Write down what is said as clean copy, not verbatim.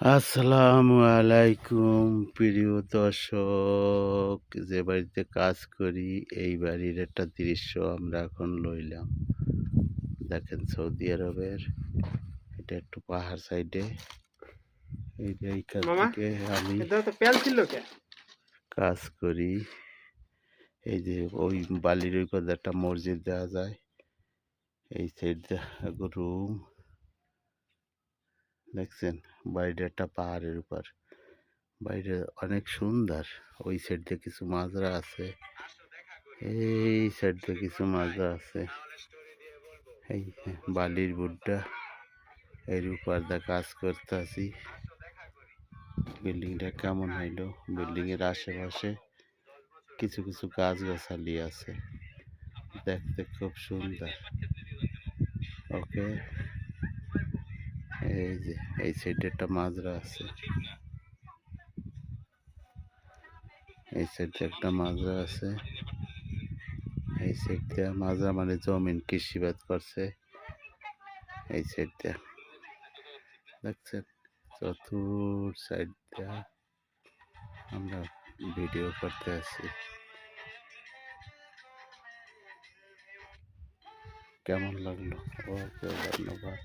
আসসালামু আলাইকুম প্রিয় দর্শক, যে বাড়িতে কাজ করি এই বাড়ির একটা দৃশ্য আমরা এখন লইলাম। দেখেন সৌদি আরবের এটা একটু পাহাড় সাইডে। এই যে এইখান থেকে আমি কাজ করি। এই যে ওই বালির ওই কথা একটা মসজিদ দেওয়া যায়, এই সাইড রুম দেখছেন। বাড়িটা একটা পাহাড়ের উপর, বাইরে অনেক সুন্দর। ওই সাইড দিয়ে কিছু মাজরা আছে, এই সাইড দিয়ে কিছু মাজরা আছে। এই বালির বুড্ডা এর উপর দিয়ে কাজ করতেছি। বিল্ডিংটা কেমন হইলো, বিল্ডিং এর আশেপাশে কিছু কিছু গাছ গাছালি আছে, দেখতে খুব সুন্দর। ওকে, এই যে এই সাইডে একটা মাজরা আছে, এই সাইডে একটা মাজরা আছে। এই সাইড দিয়ে মাজরা মানে জমিন কৃষিবাদ করছে। এই সাইড দিয়ে দেখছেন, চতুর সাইড দিয়ে আমরা ভিডিও করতে আছি। কেমন লাগলো? ওকে, ধন্যবাদ।